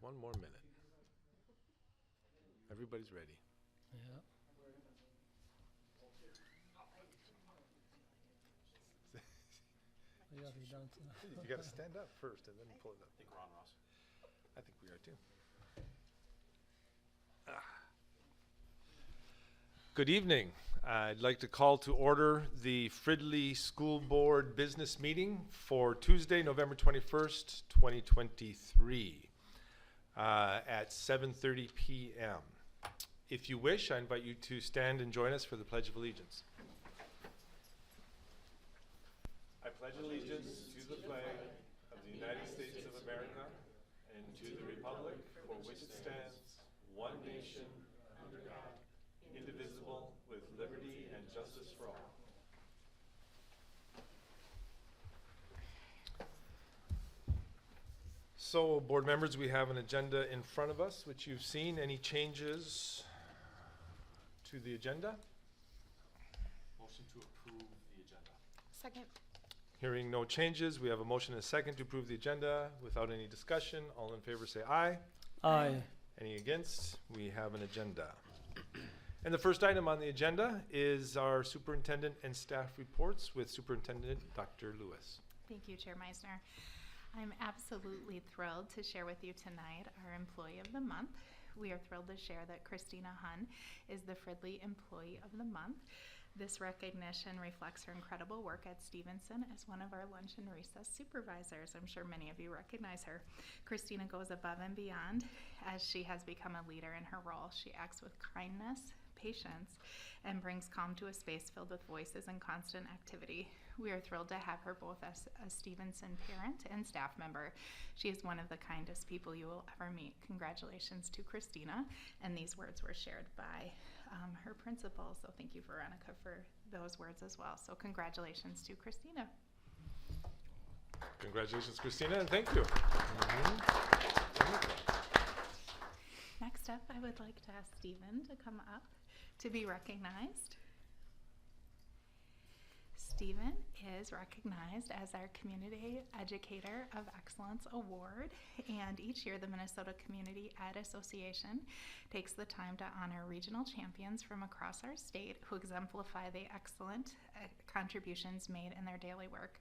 one more minute. Everybody's ready. Yeah. Yeah, you done You got to stand up first and then pull it up. I think we're on, Ross. I think we are too. Good evening. I'd like to call to order the Fridley School Board Business Meeting for Tuesday, November 21st, 2023 at 7:30 p.m. If you wish, I invite you to stand and join us for the Pledge of Allegiance. I pledge allegiance to the flag of the United States of America and to the republic for which it stands, one nation, under God, indivisible, with liberty and justice for all. So, board members, we have an agenda in front of us, which you've seen. Any changes to the agenda? Motion to approve the agenda. Second. Hearing no changes, we have a motion and a second to approve the agenda. Without any discussion, all in favor say aye. Aye. Any against? We have an agenda. And the first item on the agenda is our superintendent and staff reports with Superintendent Dr. Lewis. Thank you, Chair Meisner. I'm absolutely thrilled to share with you tonight our Employee of the Month. We are thrilled to share that Christina Hun is the Fridley Employee of the Month. This recognition reflects her incredible work at Stevenson as one of our lunch and recess supervisors. I'm sure many of you recognize her. Christina goes above and beyond as she has become a leader in her role. She acts with kindness, patience, and brings calm to a space filled with voices and constant activity. We are thrilled to have her both as a Stevenson parent and staff member. She is one of the kindest people you will ever meet. Congratulations to Christina. And these words were shared by her principal. So thank you, Veronica, for those words as well. So congratulations to Christina. Congratulations, Christina, and thank you. Next up, I would like to ask Stephen to come up to be recognized. Stephen is recognized as our Community Educator of Excellence Award, and each year the Minnesota Community Ed Association takes the time to honor regional champions from across our state who exemplify the excellent contributions made in their daily work.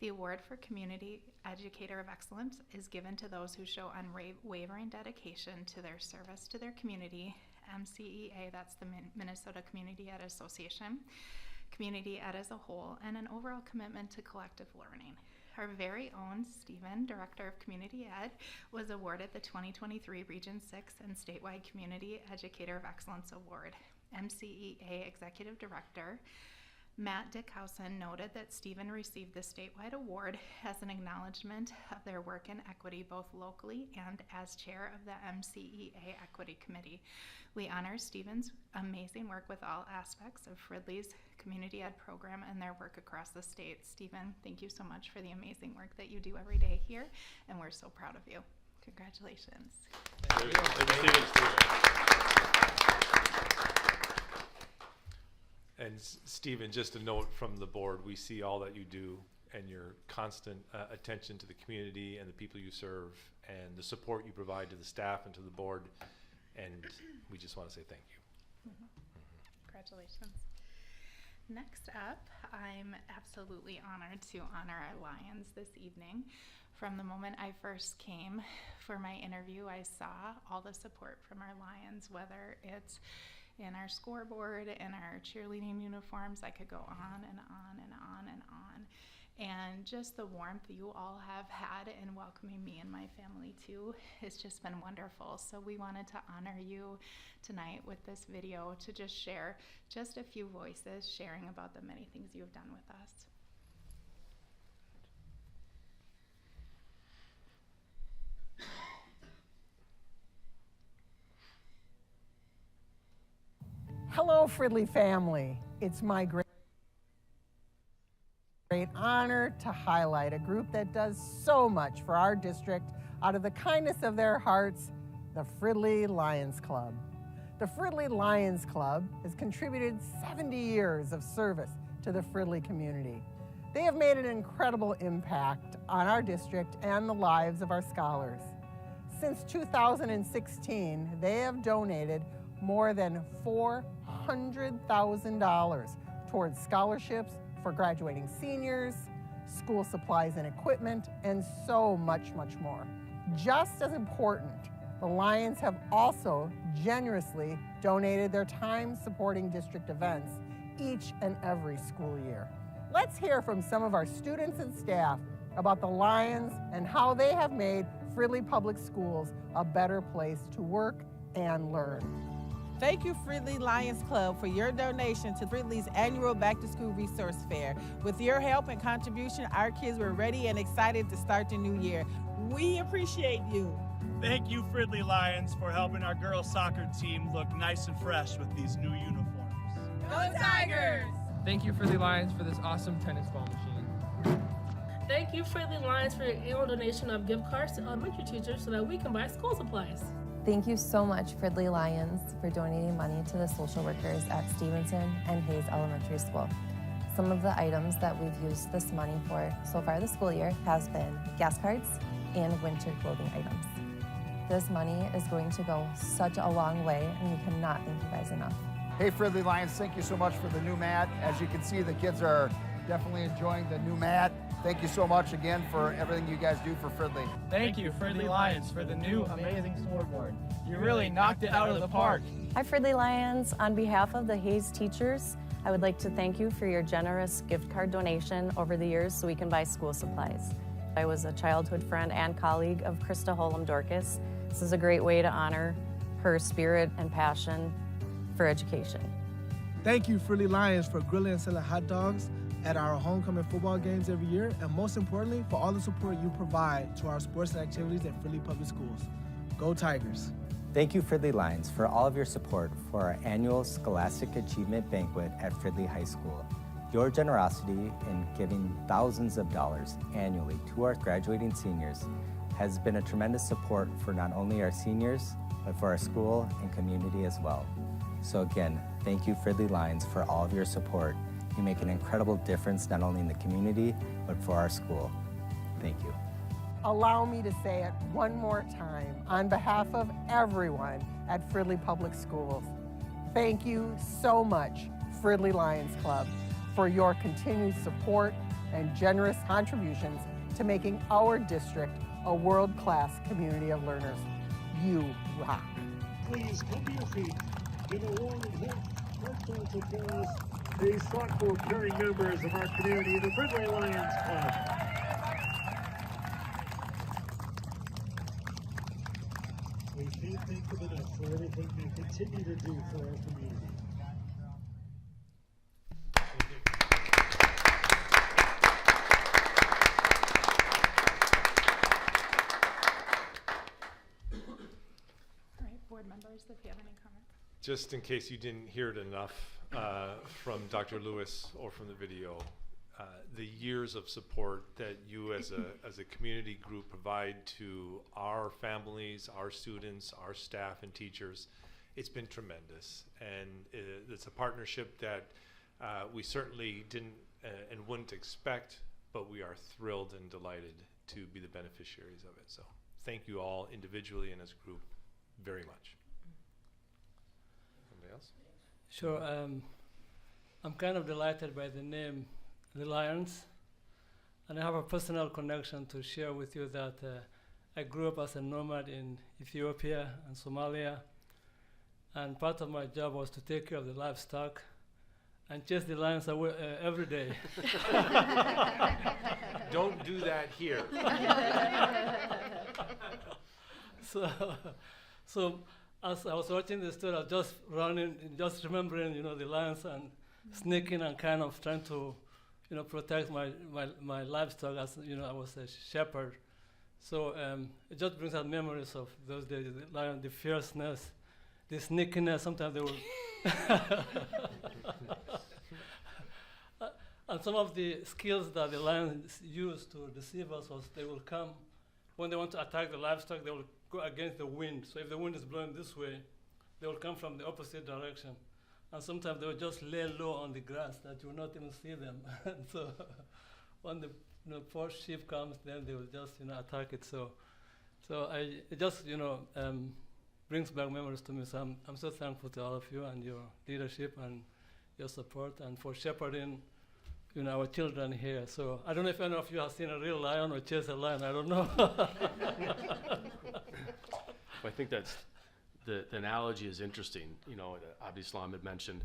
The award for Community Educator of Excellence is given to those who show unwavering dedication to their service to their community, MCEA, that's the Minnesota Community Ed Association, community ed as a whole, and an overall commitment to collective learning. Our very own Stephen, Director of Community Ed, was awarded the 2023 Region 6 and Statewide Community Educator of Excellence Award. MCEA Executive Director Matt Dickhausen noted that Stephen received the statewide award as an acknowledgement of their work in equity both locally and as chair of the MCEA Equity Committee. We honor Stephen's amazing work with all aspects of Fridley's Community Ed program and their work across the state. Stephen, thank you so much for the amazing work that you do every day here, and we're so proud of you. Congratulations. And Stephen, just a note from the board, we see all that you do and your constant attention to the community and the people you serve and the support you provide to the staff and to the board, and we just want to say thank you. Congratulations. Next up, I'm absolutely honored to honor our Lions this evening. From the moment I first came for my interview, I saw all the support from our Lions, whether it's in our scoreboard, in our cheerleading uniforms. I could go on and on and on and on. And just the warmth you all have had in welcoming me and my family too, it's just been wonderful. So we wanted to honor you tonight with this video to just share just a few voices sharing about the many things you have done with us. Hello, Fridley family. It's my great honor to highlight a group that does so much for our district out of the kindness of their hearts, the Fridley Lions Club. The Fridley Lions Club has contributed 70 years of service to the Fridley community. They have made an incredible impact on our district and the lives of our scholars. Since 2016, they have donated more than $400,000 towards scholarships for graduating seniors, school supplies and equipment, and so much, much more. Just as important, the Lions have also generously donated their time supporting district events each and every school year. Let's hear from some of our students and staff about the Lions and how they have made Fridley Public Schools a better place to work and learn. Thank you, Fridley Lions Club, for your donation to Fridley's annual Back to School Resource Fair. With your help and contribution, our kids were ready and excited to start the new year. We appreciate you. Thank you, Fridley Lions, for helping our girls' soccer team look nice and fresh with these new uniforms. Go Tigers! Thank you, Fridley Lions, for this awesome tennis ball machine. Thank you, Fridley Lions, for your annual donation of gift cards to elementary teachers so that we can buy school supplies. Thank you so much, Fridley Lions, for donating money to the social workers at Stevenson and Hayes Elementary School. Some of the items that we've used this money for so far this school year has been gas cards and winter clothing items. This money is going to go such a long way, and we cannot thank you guys enough. Hey, Fridley Lions, thank you so much for the new mat. As you can see, the kids are definitely enjoying the new mat. Thank you so much again for everything you guys do for Fridley. Thank you, Fridley Lions, for the new amazing scoreboard. You really knocked it out of the park. Hi, Fridley Lions. On behalf of the Hayes teachers, I would like to thank you for your generous gift card donation over the years so we can buy school supplies. I was a childhood friend and colleague of Krista Holm Dorcas. This is a great way to honor her spirit and passion for education. Thank you, Fridley Lions, for grilling and selling hot dogs at our homecoming football games every year, and most importantly, for all the support you provide to our sports and activities at Fridley Public Schools. Go Tigers! Thank you, Fridley Lions, for all of your support for our annual Scholastic Achievement Banquet at Fridley High School. Your generosity in giving thousands of dollars annually to our graduating seniors has been a tremendous support for not only our seniors, but for our school and community as well. So again, thank you, Fridley Lions, for all of your support. You make an incredible difference not only in the community, but for our school. Thank you. Allow me to say it one more time on behalf of everyone at Fridley Public Schools. Thank you so much, Fridley Lions Club, for your continued support and generous contributions to making our district a world-class community of learners. You rock. Please come to your feet. Give a warm and heartfelt applause to these thoughtful, caring members of our community, the Fridley Lions Club. We can't thank them enough for everything they continue to do for our community. All right, board members, if you have any comments. Just in case you didn't hear it enough from Dr. Lewis or from the video, the years of support that you as a community group provide to our families, our students, our staff and teachers, it's been tremendous. And it's a partnership that we certainly didn't and wouldn't expect, but we are thrilled and delighted to be the beneficiaries of it. So thank you all individually and as a group very much. Somebody else? Sure. I'm kind of delighted by the name, the Lions, and I have a personal connection to share with you that I grew up as a nomad in Ethiopia and Somalia, and part of my job was to take care of the livestock and chase the lions away every day. Don't do that here. So as I was watching the story, I was just running, just remembering, the lions and sneaking and kind of trying to, protect my livestock as, I was a shepherd. So it just brings out memories of those days, the lion, the fierceness, the sneakiness. Sometimes they will. And some of the skills that the lions use to deceive us was they will come, when they want to attack the livestock, they will go against the wind. So if the wind is blowing this way, they will come from the opposite direction. And sometimes they will just lay low on the grass that you will not even see them. So when the poor sheep comes, then they will just attack it. So So it just, brings back memories to me. So I'm so thankful to all of you and your leadership and your support and for shepherding, our children here. So I don't know if any of you have seen a real lion or chased a lion. I don't know. I think that's the analogy is interesting. Abdi Islam had mentioned,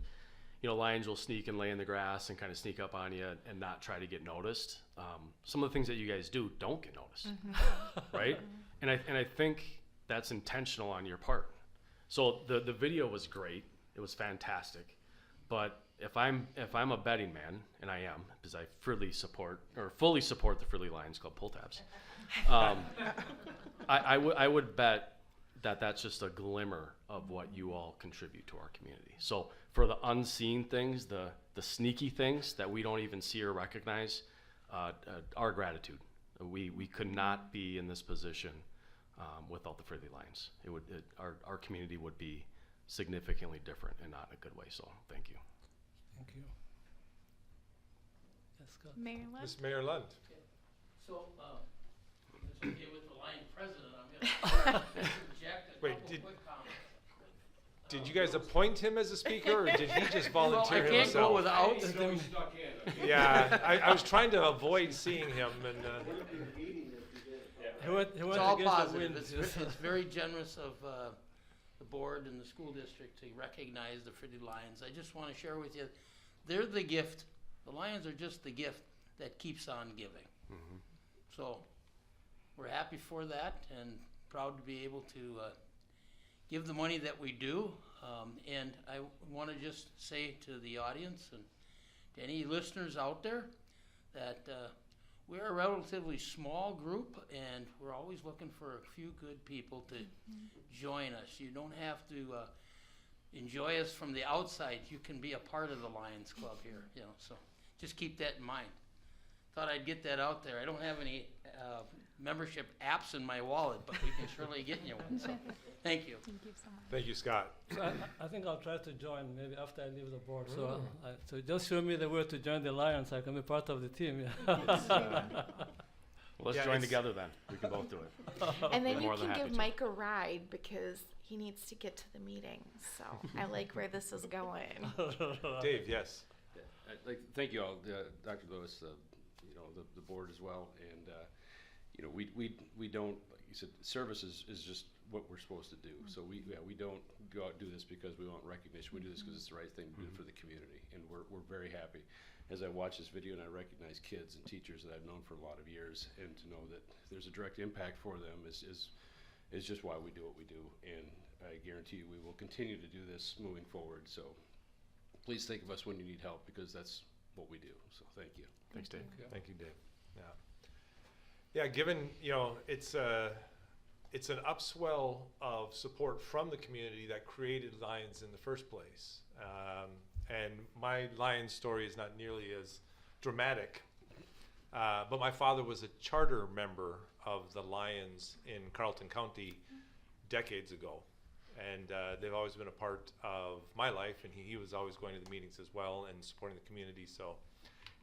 lions will sneak and lay in the grass and kind of sneak up on you and not try to get noticed. Some of the things that you guys do don't get noticed, right? And I think that's intentional on your part. So the video was great. It was fantastic. But if I'm a betting man, and I am, because I fully support the Fridley Lions Club pull tabs, I would bet that that's just a glimmer of what you all contribute to our community. So for the unseen things, the sneaky things that we don't even see or recognize, our gratitude. We could not be in this position without the Fridley Lions. Our community would be significantly different and not in a good way. So thank you. Thank you. Yes, Scott. Mayor Lund? Ms. Mayor Lund. So, it's okay with the line president, I'm going to interject a Wait, couple quick comments. Did you guys appoint him as a speaker, or did he just volunteer I can't himself? go without. Yeah, I was trying to avoid seeing him, and He went It's all against the positive. wind. It's very generous of the board and the school district to recognize the Fridley Lions. I just want to share with you, they're the gift. The Lions are just the gift that keeps on giving. Mm-hmm. So we're happy for that and proud to be able to give the money that we do. And I want to just say to the audience and to any listeners out there that we're a relatively small group, and we're always looking for a few good people to join us. You don't have to enjoy us from the outside. You can be a part of the Lions Club here, so just keep that in mind. Thought I'd get that out there. I don't have any membership apps in my wallet, but we can surely get you one. So thank you. Thank you so much. thank you, Scott. So I think I'll try to join maybe after I leave the board. So just show me the way to join the Lions. I can be part of the team. Well, let's Yeah, join it's- together then. We can both do it. And then We're you more than can happy give to. Mike a ride because he needs to get to the meeting. So I like where this is going. Dave, yes. I'd like to thank you all, Dr. Lewis, the board as well, and we don't, like you said, service is just what we're supposed to do. So we don't go out and do this because we want recognition. We do this because it's the right thing to do for the community, and we're very happy. As I watch this video and I recognize kids and teachers that I've known for a lot of years, and to know that there's a direct impact for them is just why we do what we do. And I guarantee you we will continue to do this moving forward. So please think of us when you need help, because that's what we do. So thank you. Thanks, Dave. Thank you, Dave. Yeah, given, it's an upswell of support from the community that created Lions in the first place. And my Lions story is not nearly as dramatic, but my father was a charter member of the Lions in Carleton County decades ago. And they've always been a part of my life, and he was always going to the meetings as well and supporting the community. So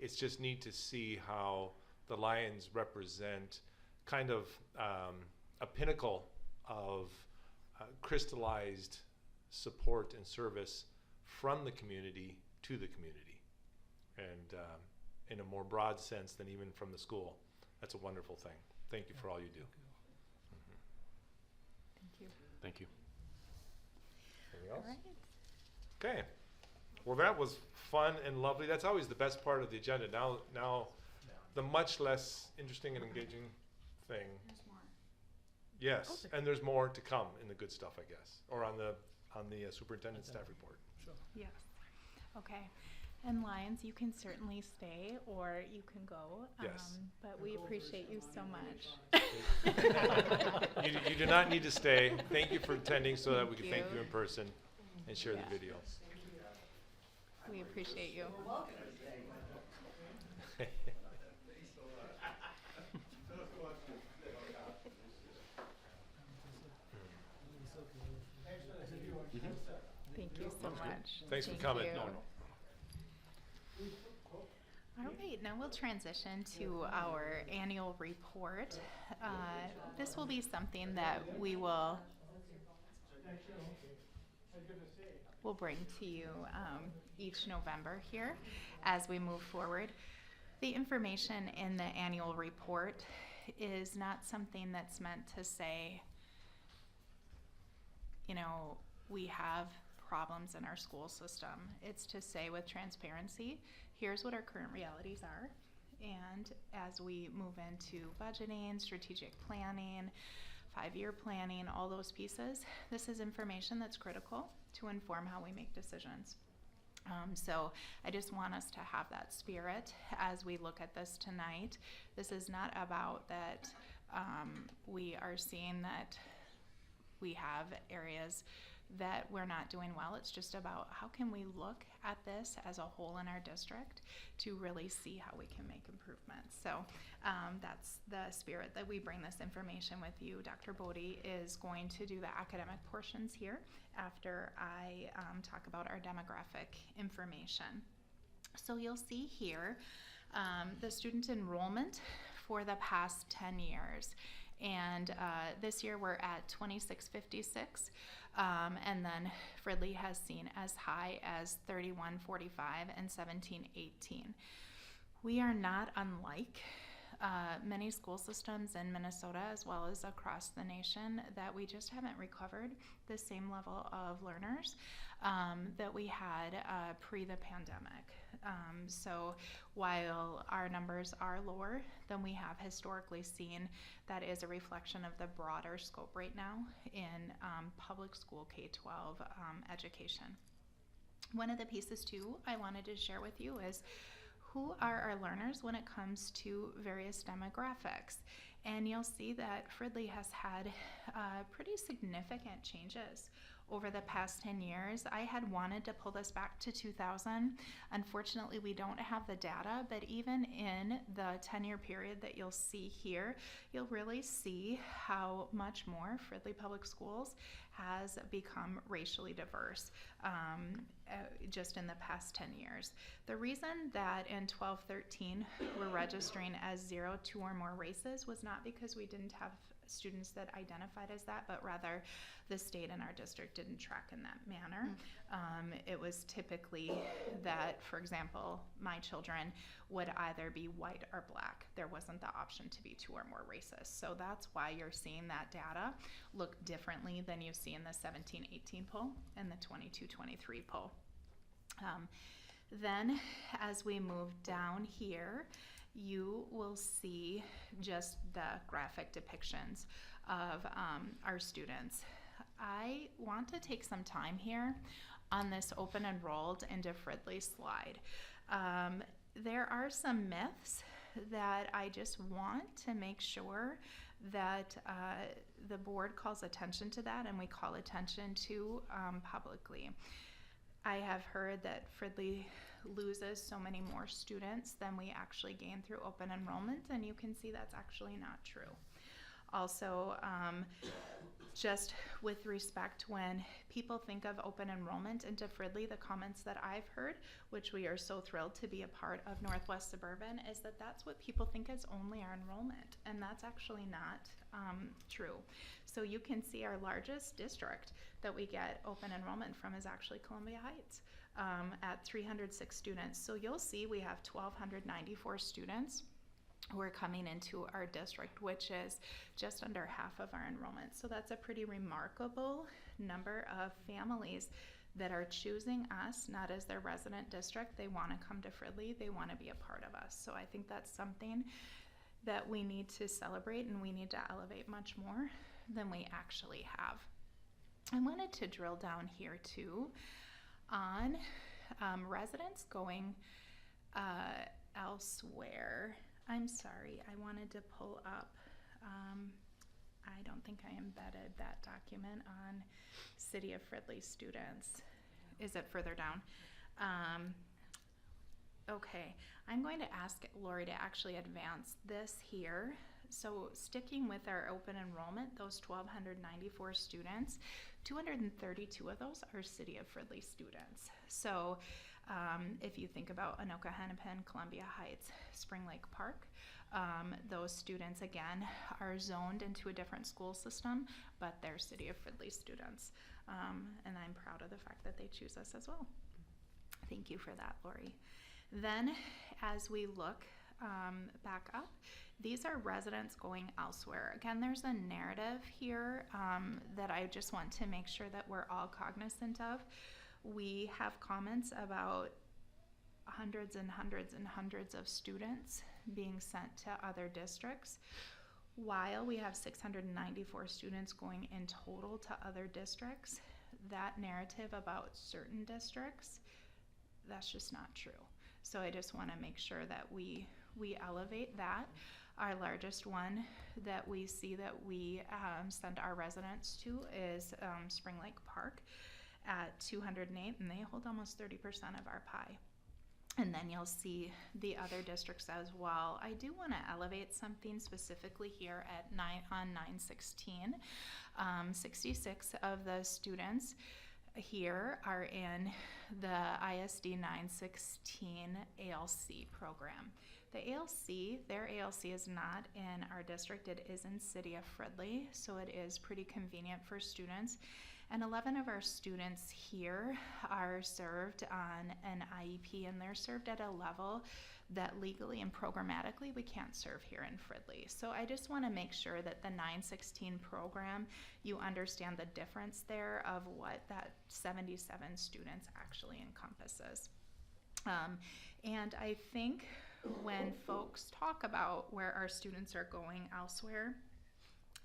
it's just neat to see how the Lions represent kind of a pinnacle of crystallized support and service from the community to the community, and in a more broad sense than even from the school. That's a wonderful thing. Thank you for all you do. Thank you. Thank you. Anything else? All right. Okay. Well, that was fun and lovely. That's always the best part of the agenda. Now, the much less interesting and engaging thing. There's more. Yes, and there's more to come in the good stuff, I guess, or on the superintendent's staff report. Yes. Okay. And Lions, you can certainly stay or you can go. Yes. But we appreciate you so much. You do not need to stay. Thank you for attending so that we can Thank thank you. you in person and share Yeah. the video. We appreciate you. Thank you so much. Thanks for Thank coming. you. No, All right, now we'll transition to our annual report. This will be something that we'll bring to you each November here as we move forward. The information in the annual report is not something that's meant to say, you know, we have problems in our school system. It's to say with transparency, here's what our current realities are. And as we move into budgeting, strategic planning, 5-year planning, all those pieces, this is information that's critical to inform how we make decisions. So I just want us to have that spirit as we look at this tonight. This is not about that we are seeing that we have areas that we're not doing well. It's just about how can we look at this as a whole in our district to really see how we can make improvements. So that's the spirit that we bring this information with you. Dr. Bodie is going to do the academic portions here after I talk about our demographic information. So you'll see here the student enrollment for the past 10 years. And this year we're at 2656, and then Fridley has seen as high as 3145 and 1718. We are not unlike many school systems in Minnesota as well as across the nation that we just haven't recovered the same level of learners that we had pre the pandemic. So while our numbers are lower than we have historically seen, that is a reflection of the broader scope right now in public school K-12 education. One of the pieces too I wanted to share with you is who are our learners when it comes to various demographics. And you'll see that Fridley has had pretty significant changes over the past 10 years. I had wanted to pull this back to 2000. Unfortunately, we don't have the data, but even in the 10-year period that you'll see here, you'll really see how much more Fridley Public Schools has become racially diverse just in the past 10 years. The reason that in 12-13 we're registering as 0, 2 or more races was not because we didn't have students that identified as that, but rather the state and our district didn't track in that manner. It was typically that, for example, my children would either be white or black. There wasn't the option to be 2 or more races. So that's why you're seeing that data look differently than you see in the 17-18 poll and the 22-23 poll. Then as we move down here, you will see just the graphic depictions of our students. I want to take some time here on this open enrolled into Fridley slide. There are some myths that I just want to make sure that the board calls attention to that and we call attention to publicly. I have heard that Fridley loses so many more students than we actually gain through open enrollment, and you can see that's actually not true. Also, just with respect, when people think of open enrollment into Fridley, the comments that I've heard, which we are so thrilled to be a part of Northwest Suburban, is that that's what people think is only our enrollment, and that's actually not true. So you can see our largest district that we get open enrollment from is actually Columbia Heights at 306 students. So you'll see we have 1,294 students who are coming into our district, which is just under half of our enrollment. So that's a pretty remarkable number of families that are choosing us not as their resident district. They want to come to Fridley. They want to be a part of us. So I think that's something that we need to celebrate and we need to elevate much more than we actually have. I wanted to drill down here too on residents going elsewhere. I'm sorry, I wanted to pull up, I don't think I embedded that document on City of Fridley students. Is it further down? Okay, I'm going to ask Lori to actually advance this here. So sticking with our open enrollment, those 1,294 students, 232 of those are City of Fridley students. So If you think about Anoka, Hennepin, Columbia Heights, Spring Lake Park, those students, again, are zoned into a different school system, but they're City of Fridley students. And I'm proud of the fact that they choose us as well. Thank you for that, Lori. Then, as we look back up, these are residents going elsewhere. Again, there's a narrative here that I just want to make sure that we're all cognizant of. We have comments about hundreds and hundreds and hundreds of students being sent to other districts, while we have 694 students going in total to other districts. That narrative about certain districts, that's just not true. So I just want to make sure that we elevate that. Our largest one that we see that we send our residents to is Spring Lake Park at 208, and they hold almost 30% of our pie. And then you'll see the other districts as well. I do want to elevate something specifically here at 916. 66 of the students here are in the ISD 916 ALC program. The ALC, their ALC is not in our district, it is in City of Fridley, so it is pretty convenient for students. And 11 of our students here are served on an IEP, and they're served at a level that legally and programmatically we can't serve here in Fridley. So I just want to make sure that the 916 program, you understand the difference there of what that 77 students actually encompasses. And I think when folks talk about where our students are going elsewhere,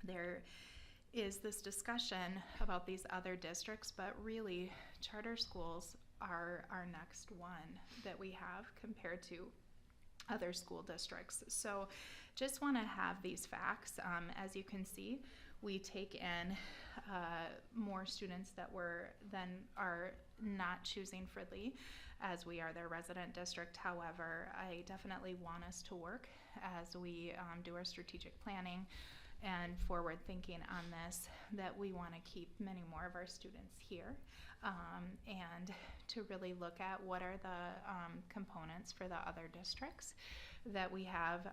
there is this discussion about these other districts, but really charter schools are our next one that we have compared to other school districts. So just want to have these facts. As you can see, we take in more students that are not choosing Fridley as we are their resident district. However, I definitely want us to work as we do our strategic planning and forward thinking on this, that we want to keep many more of our students here, and to really look at what are the components for the other districts that we have.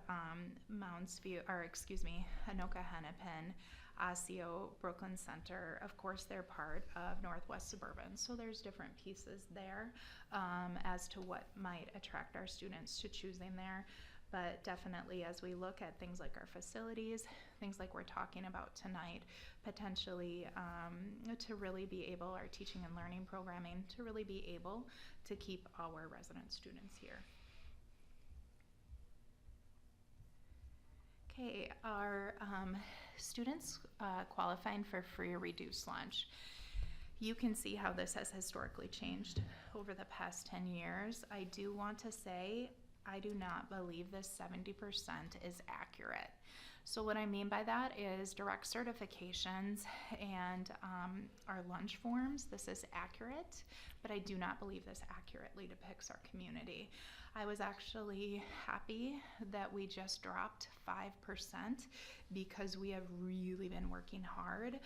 Anoka, Hennepin, Osseo, Brooklyn Center, of course they're part of Northwest Suburban, so there's different pieces there as to what might attract our students to choosing there. But definitely as we look at things like our facilities, things like we're talking about tonight, potentially to really be able, our teaching and learning programming, to really be able to keep our resident students here. Okay, our students qualifying for free or reduced lunch. You can see how this has historically changed over the past 10 years. I do want to say, I do not believe this 70% is accurate. So what I mean by that is direct certifications and our lunch forms, this is accurate, but I do not believe this accurately depicts our community. I was actually happy that we just dropped 5% because we have really been working hard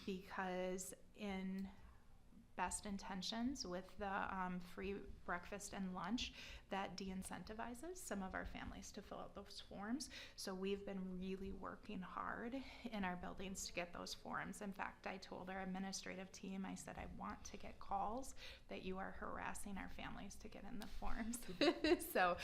because in best intentions with the free breakfast and lunch, that de-incentivizes some of our families to fill out those forms. So we've been really working hard in our buildings to get those forms. In fact, I told our administrative team, I said, I want to get calls that you are harassing our families to get in the forms. So,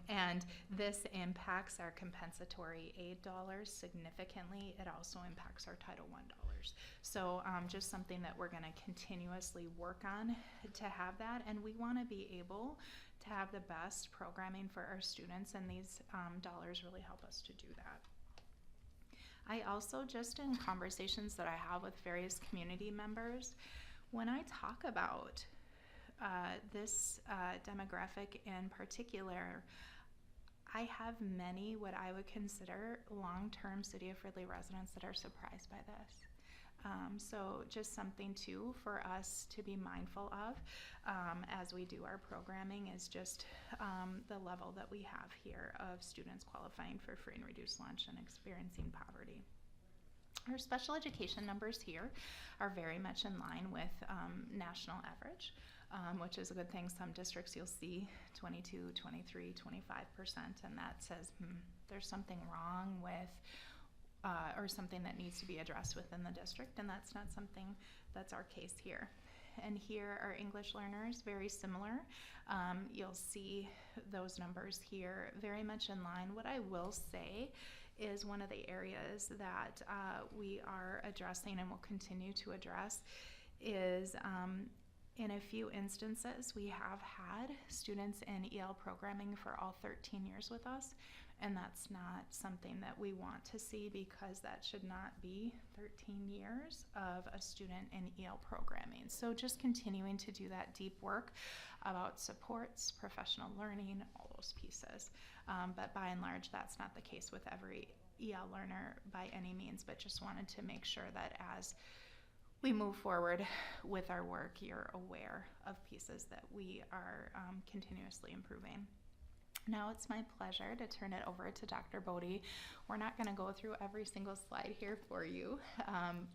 and this impacts our compensatory aid dollars significantly. It also impacts our Title I dollars. So just something that we're going to continuously work on to have that, and we want to be able to have the best programming for our students, and these dollars really help us to do that. I also, just in conversations that I have with various community members, when I talk about this demographic in particular, I have many what I would consider long-term City of Fridley residents that are surprised by this. So just something too for us to be mindful of as we do our programming is just the level that we have here of students qualifying for free and reduced lunch and experiencing poverty. Our special education numbers here are very much in line with national average. which is a good thing. Some districts you'll see 22, 23, 25%, and that says there's something wrong with or something that needs to be addressed within the district, and that's not something that's our case here. And here are English learners, very similar. You'll see those numbers here very much in line. What I will say is one of the areas that we are addressing and will continue to address is in a few instances we have had students in EL programming for all 13 years with us, and that's not something that we want to see, because that should not be 13 years of a student in EL programming. So just continuing to do that deep work about supports, professional learning, all those pieces. But by and large, that's not the case with every EL learner by any means, but just wanted to make sure that as we move forward with our work, you're aware of pieces that we are continuously improving. Now it's my pleasure to turn it over to Dr. Bodie. We're not going to go through every single slide here for you,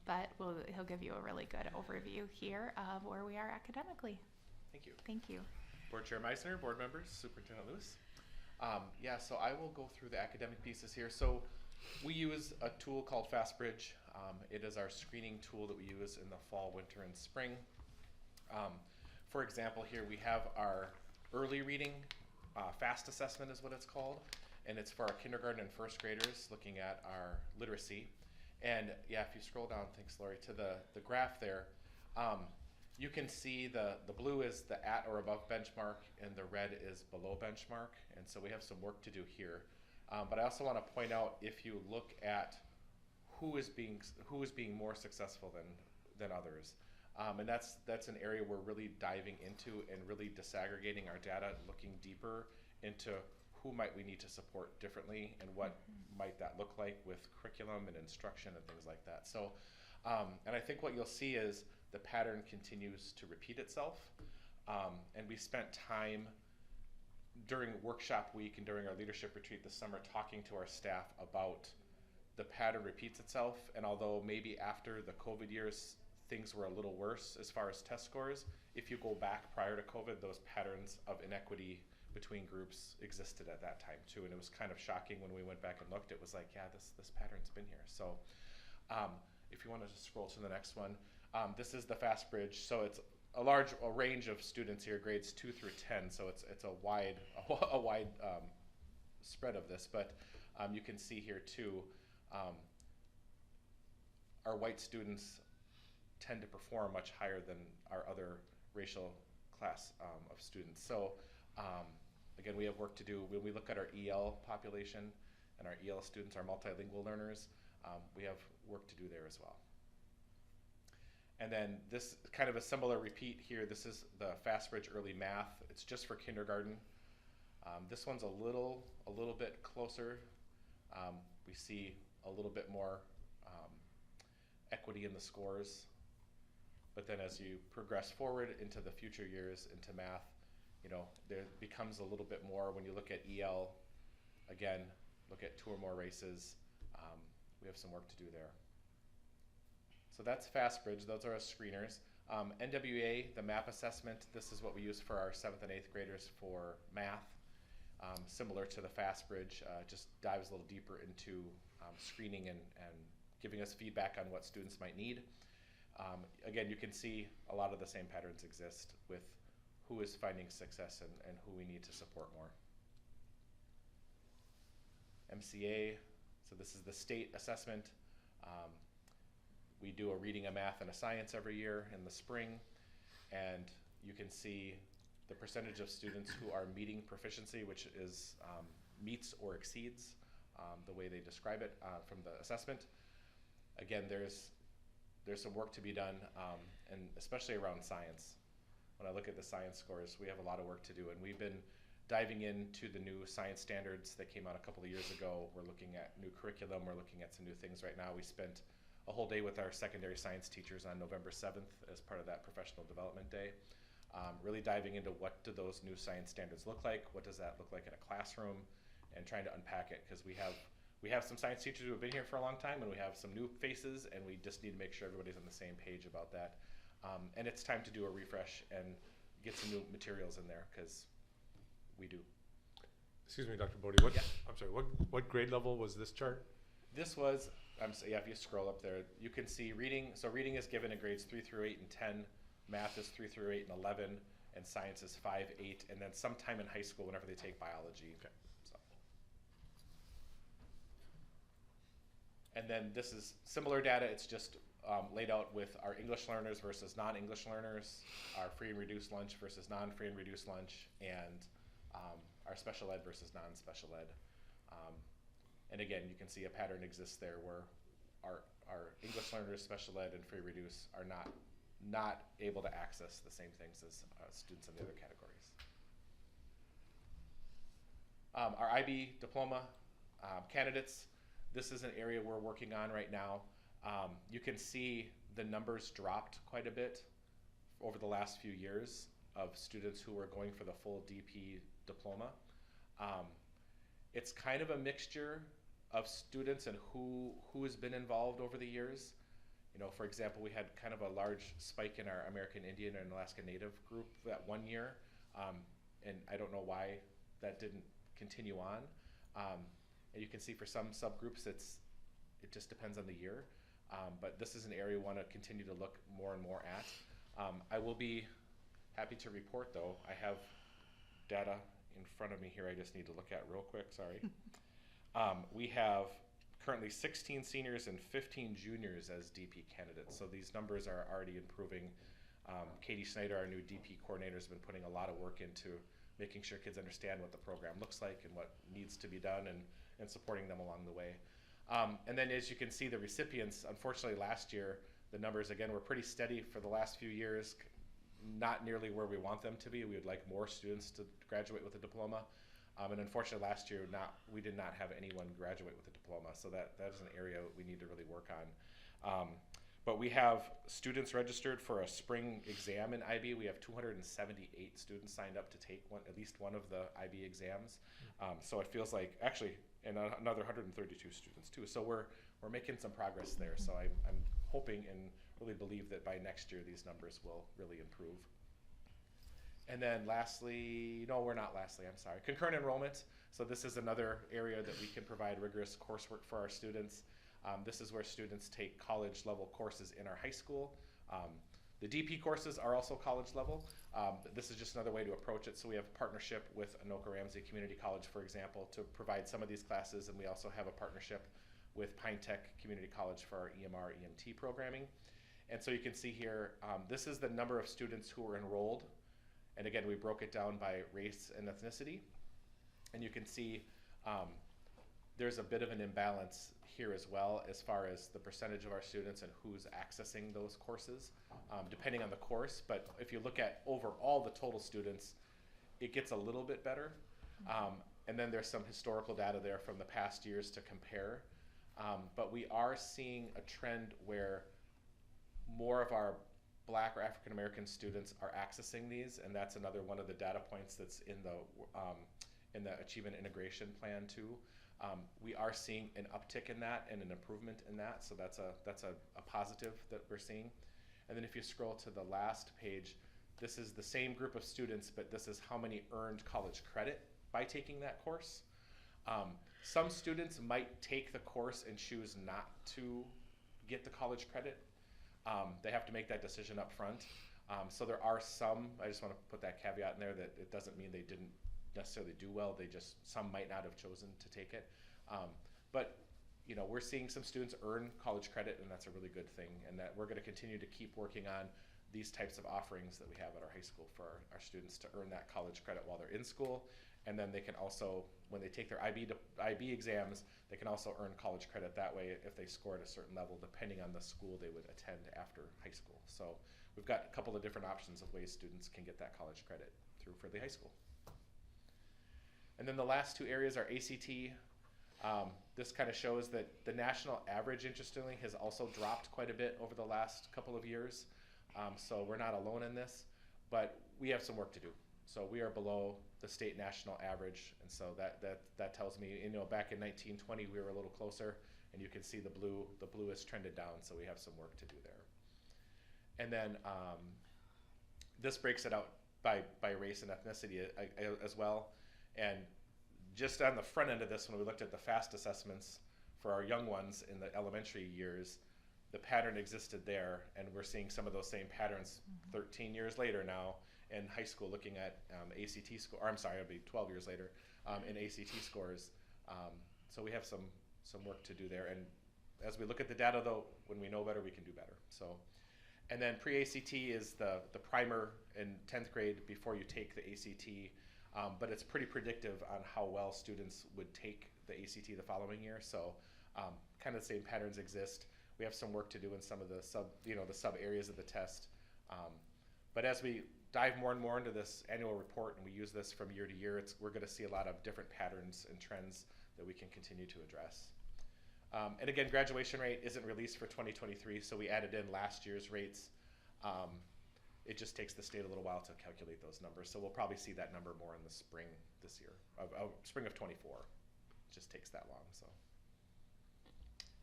but he'll give you a really good overview here of where we are academically. Thank you. Thank you. Board Chair Meissner, board members, Superintendent Lewis. Yeah, so I will go through the academic pieces here. So we use a tool called FastBridge. It is our screening tool that we use in the fall, winter, and spring. For example, here we have our early reading FAST assessment is what it's called, and it's for our kindergarten and first graders looking at our literacy. And yeah, if you scroll down, thanks Lori, to the graph there, you can see the blue is the at or above benchmark, and the red is below benchmark, and so we have some work to do here. But I also want to point out, if you look at who is being more successful than others, and that's an area we're really diving into and really disaggregating our data, looking deeper into who might we need to support differently and what might that look like with curriculum and instruction and things like that. So, and I think what you'll see is the pattern continues to repeat itself, and we spent time during workshop week and during our leadership retreat this summer talking to our staff about the pattern repeats itself, and although maybe after the COVID years things were a little worse as far as test scores, if you go back prior to COVID, those patterns of inequity between groups existed at that time too, and it was kind of shocking when we went back and looked. It was like, yeah, this pattern's been here. So if you want to just scroll to the next one, this is the FastBridge. So it's a range of students here, grades 2 through 10. So it's a wide spread of this, but you can see here too, our white students tend to perform much higher than our other racial class of students. So again, we have work to do. When we look at our EL population and our EL students, our multilingual learners, we have work to do there as well. And then this kind of a similar repeat here. This is the FastBridge Early Math. It's just for kindergarten. This one's a little bit closer. We see a little bit more equity in the scores. But then as you progress forward into the future years, into math, there becomes a little bit more. When you look at EL, again, look at 2 or more races, we have some work to do there. So that's FastBridge. Those are our screeners. NWA, the MAP assessment, this is what we use for our 7th and 8th graders for math. Similar to the FastBridge, just dives a little deeper into screening and giving us feedback on what students might need. Again, you can see a lot of the same patterns exist with who is finding success and who we need to support more. MCA, so this is the state assessment. We do a reading, a math, and a science every year in the spring, and you can see the percentage of students who are meeting proficiency, which is meets or exceeds the way they describe it from the assessment. Again, there's some work to be done, and especially around science. When I look at the science scores, we have a lot of work to do, and we've been diving into the new science standards that came out a couple of years ago. We're looking at new curriculum, we're looking at some new things right now. We spent a whole day with our secondary science teachers on November 7th as part of that professional development day, really diving into what do those new science standards look like, what does that look like in a classroom, and trying to unpack it, because we have some science teachers who have been here for a long time, and we have some new faces, and we just need to make sure everybody's on the same page about that. And it's time to do a refresh and get some new materials in there, because we do. Excuse me, Dr. Bodie, Yeah. I'm sorry, what grade level was this chart? This was, yeah, if you scroll up there, you can see reading. So reading is given in grades 3 through 8 and 10. Math is 3 through 8 and 11. And science is 5, 8, and then sometime in high school whenever they take biology. Okay. So. And then this is similar data. It's just laid out with our English learners versus non-English learners, our free and reduced lunch versus non-free and reduced lunch, and our special ed versus non-special ed. And again, you can see a pattern exists there where our English learners, special ed, and free reduce are not able to access the same things as students in the other categories. Our IB diploma candidates, this is an area we're working on right now. You can see the numbers dropped quite a bit over the last few years of students who are going for the full DP diploma. It's kind of a mixture of students and who has been involved over the years. You know, for example, we had kind of a large spike in our American Indian and Alaska Native group that one year, and I don't know why that didn't continue on. And you can see for some subgroups, it just depends on the year. But this is an area we want to continue to look more and more at. I will be happy to report, though, I have data in front of me here I just need to look at real quick, sorry. We have currently 16 seniors and 15 juniors as DP candidates. So these numbers are already improving. Katie Snyder, our new DP coordinator, has been putting a lot of work into making sure kids understand what the program looks like and what needs to be done, and supporting them along the way. And then as you can see, the recipients, unfortunately last year, the numbers again were pretty steady for the last few years, not nearly where we want them to be. We would like more students to graduate with a diploma. And unfortunately last year, we did not have anyone graduate with a diploma. So that is an area we need to really work on. But we have students registered for a spring exam in IB. We have 278 students signed up to take at least one of the IB exams. So it feels like, actually, and another 132 students too. So we're making some progress there. So I'm hoping and really believe that by next year, these numbers will really improve. And then lastly, no, we're not lastly, I'm sorry, concurrent enrollment. So this is another area that we can provide rigorous coursework for our students. This is where students take college level courses in our high school. The DP courses are also college level. This is just another way to approach it. So we have a partnership with Anoka Ramsey Community College, for example, to provide some of these classes. And we also have a partnership with Pine Tech Community College for our EMR, EMT programming. And so you can see here, this is the number of students who were enrolled. And again, we broke it down by race and ethnicity. And you can see there's a bit of an imbalance here as well as far as the percentage of our students and who's accessing those courses, depending on the course. But if you look at overall the total students, it gets a little bit better. And then there's some historical data there from the past years to compare. But we are seeing a trend where more of our Black or African American students are accessing these, and that's another one of the data points that's in the Achievement Integration Plan too. We are seeing an uptick in that and an improvement in that, so that's a positive that we're seeing. And then if you scroll to the last page, this is the same group of students, but this is how many earned college credit by taking that course. Some students might take the course and choose not to get the college credit. They have to make that decision up front. So there are some, I just want to put that caveat in there that it doesn't mean they didn't necessarily do well, some might not have chosen to take it. But you know, we're seeing some students earn college credit, and that's a really good thing, and that we're going to continue to keep working on these types of offerings that we have at our high school for our students to earn that college credit while they're in school. And then they can also, when they take their IB exams, they can also earn college credit that way if they score at a certain level, depending on the school they would attend after high school. So we've got a couple of different options of ways students can get that college credit through Fridley High School. And then the last two areas are ACT. This kind of shows that the national average, interestingly, has also dropped quite a bit over the last couple of years. So we're not alone in this, but we have some work to do. So we are below the state national average, and so that tells me, you know, back in 1920 we were a little closer, and you can see the blue has trended down, so we have some work to do there. And then this breaks it out by race and ethnicity as well. And just on the front end of this, when we looked at the FAST assessments for our young ones in the elementary years, the pattern existed there, and we're seeing some of those same patterns 13 years later now in high school, looking at ACT score, or I'm sorry, it'll be 12 years later, in ACT scores. So we have some work to do there. And as we look at the data, though, when we know better, we can do better. So, and then pre-ACT is the primer in 10th grade before you take the ACT, but it's pretty predictive on how well students would take the ACT the following year. So kind of the same patterns exist. We have some work to do in some of the sub areas of the test. But as we dive more and more into this annual report and we use this from year to year, we're going to see a lot of different patterns and trends that we can continue to address. And again, graduation rate isn't released for 2023, so we added in last year's rates. It just takes the state a little while to calculate those numbers, so we'll probably see that number more in the spring this year, spring of 24. It just takes that long. So,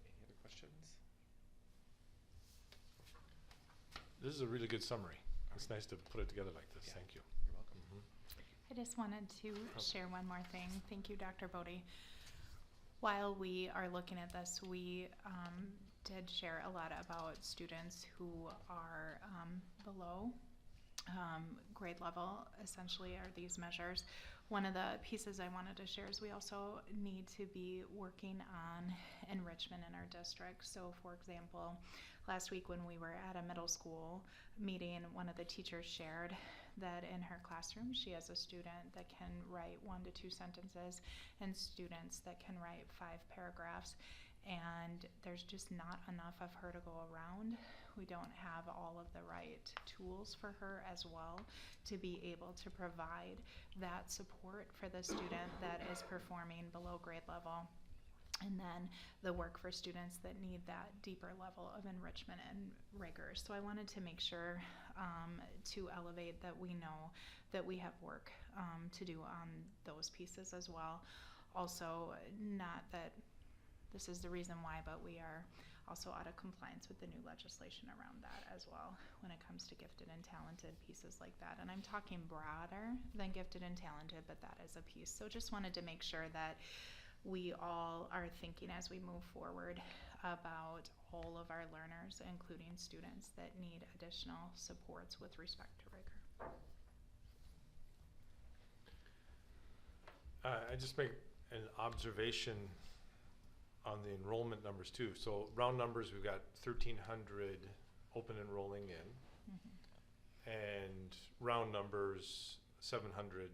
any other questions? This is a really good summary. It's nice to put it together like this. Yeah. Thank you. You're welcome. I just wanted to share one more thing. Thank you, Dr. Bodie. While we are looking at this, we did share a lot about students who are below grade level, essentially, are these measures. One of the pieces I wanted to share is we also need to be working on enrichment in our district. So, for example, last week when we were at a middle school meeting, one of the teachers shared that in her classroom she has a student that can write 1 to 2 sentences and students that can write 5 paragraphs, and there's just not enough of her to go around. We don't have all of the right tools for her as well to be able to provide that support for the student that is performing below grade level. And then the work for students that need that deeper level of enrichment and rigor. So I wanted to make sure to elevate that we know that we have work to do on those pieces as well. Also, not that this is the reason why, but we are also out of compliance with the new legislation around that as well when it comes to gifted and talented pieces like that. And I'm talking broader than gifted and talented, but that is a piece. So just wanted to make sure that we all are thinking as we move forward about all of our learners, including students that need additional supports with respect to rigor. I just make an observation on the enrollment numbers too. So round numbers, we've got 1,300 open enrolling in, and round numbers 700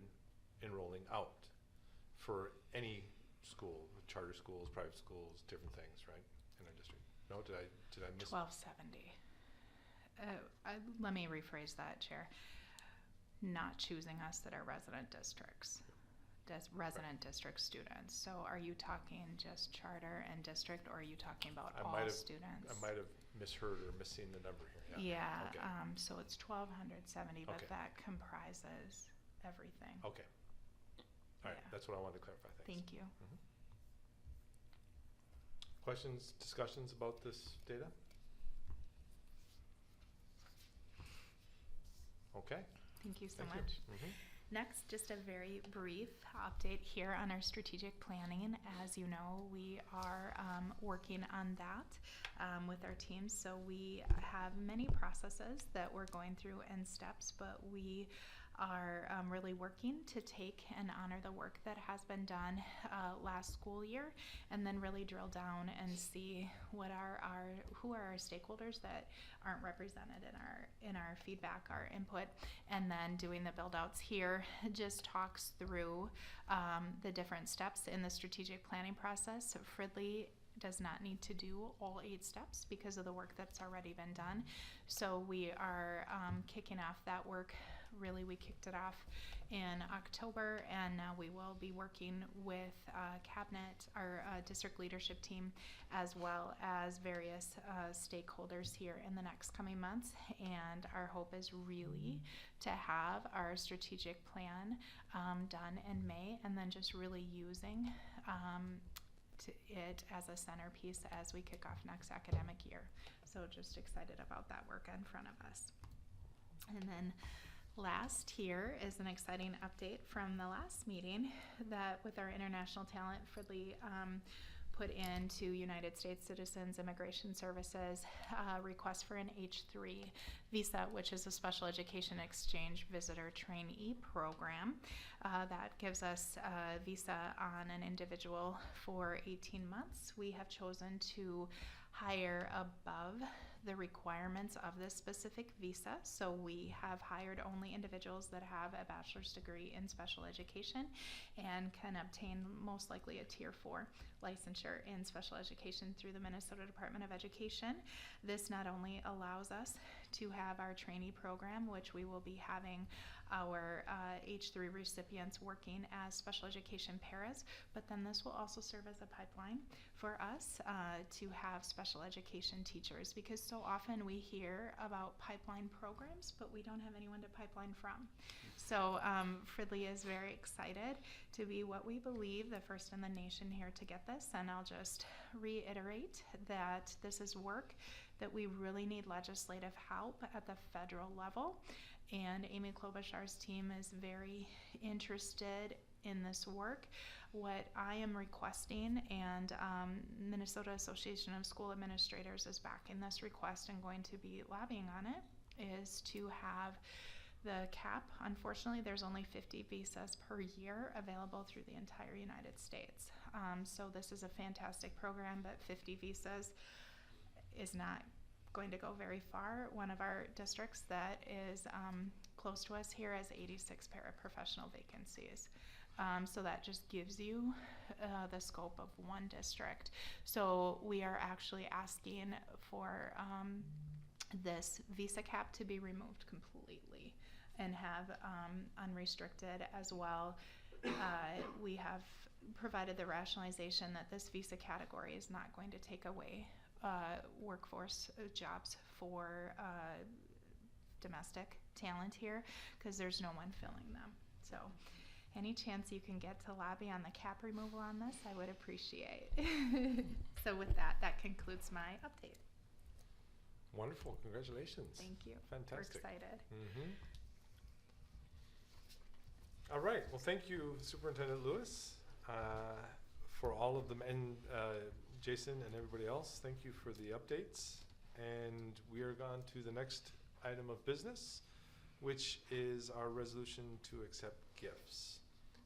enrolling out for any school, charter schools, private schools, different things, right, in our district. No, did I miss? 1270. Let me rephrase that, Chair. Not choosing us that are resident districts. Resident district students. So are you talking just charter and district, or are you talking about all students? I might have misheard or missing the number here. Yeah, Okay. so it's 1,270, but Okay. that comprises everything. Okay. All right, that's what I wanted to clarify. Thanks. Thank you. Questions, discussions about this data? Okay. Thank you so Thank you. much. Next, just a very brief update here on our strategic planning. As you know, we are working on that with our teams. So we have many processes that we're going through and steps, but we are really working to take and honor the work that has been done last school year, and then really drill down and see what who are our stakeholders that aren't represented in our feedback, our input, and then doing the build outs here just talks through the different steps in the strategic planning process. So Fridley does not need to do all 8 steps because of the work that's already been done. So we are kicking off that work. Really, we kicked it off in October, and now we will be working with cabinet, our district leadership team, as well as various stakeholders here in the next coming months. And our hope is really to have our strategic plan done in May, and then just really using it as a centerpiece as we kick off next academic year. So just excited about that work in front of us. And then Last here is an exciting update from the last meeting that with our international talent, Fridley put into United States Citizens Immigration Services request for an H3 visa, which is a special education exchange visitor trainee program that gives us a visa on an individual for 18 months. We have chosen to hire above the requirements of this specific visa. So we have hired only individuals that have a bachelor's degree in special education and can obtain most likely a Tier 4 licensure in special education through the Minnesota Department of Education. This not only allows us to have our trainee program, which we will be having our H3 recipients working as special education paras, but then this will also serve as a pipeline for us to have special education teachers, because so often we hear about pipeline programs, but we don't have anyone to pipeline from. So Fridley is very excited to be what we believe the first in the nation here to get this, and I'll just reiterate that this is work that we really need legislative help at the federal level, and Amy Klobuchar's team is very interested in this work. What I am requesting, and Minnesota Association of School Administrators is backing this request and going to be lobbying on it, is to have the cap. Unfortunately, there's only 50 visas per year available through the entire United States. So this is a fantastic program, but 50 visas is not going to go very far. One of our districts that is close to us here has 86 paraprofessional vacancies. So that just gives you the scope of one district. So we are actually asking for this visa cap to be removed completely and have unrestricted as well. We have provided the rationalization that this visa category is not going to take away workforce jobs for domestic talent here, because there's no one filling them. So any chance you can get to lobby on the cap removal on this, I would appreciate. So with that, that concludes my update. Wonderful, congratulations. Thank you. Fantastic. We're excited. Mm-hmm. All right, well, thank you, Superintendent Lewis, for all of them, and Jason and everybody else, thank you for the updates. And we are on to the next item of business, which is our resolution to accept gifts.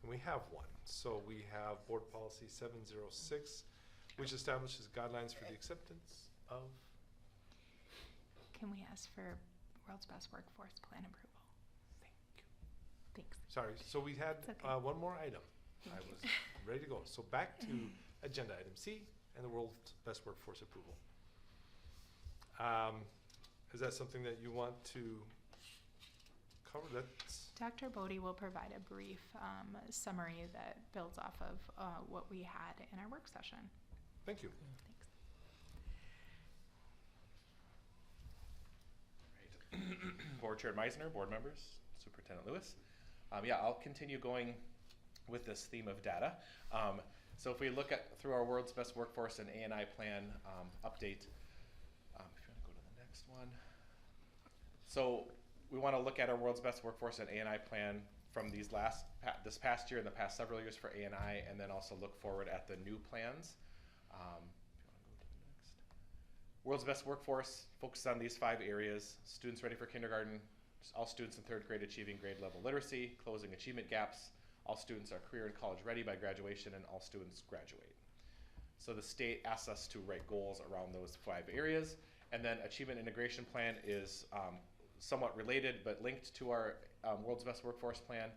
And we have one. So we have Board Policy 706, which establishes guidelines for the acceptance of. Can we ask for World's Best Workforce Plan approval? Thanks. Sorry, so we had okay. one more item. Thank I you. was ready to go. So back to agenda item C and the World's Best Workforce approval. Is that something that you want to cover? That's Dr. Bodie will provide a brief summary that builds off of what we had in our work session. Thank you. Right. Board Chair Meisner, board members, Superintendent Lewis. Yeah, I'll continue going with this theme of data. So if we look at through our World's Best Workforce and A&I plan update, if you want to go to the next one. So we want to look at our World's Best Workforce and A&I plan from this past year and the past several years for A&I, and then also look forward at the new plans. If you want to go to the next. World's Best Workforce focuses on these 5 areas: students ready for kindergarten, all students in 3rd grade achieving grade level literacy, closing achievement gaps, all students are career and college ready by graduation, and all students graduate. So the state asks us to write goals around those 5 areas, and then Achievement Integration Plan is somewhat related but linked to our World's Best Workforce Plan,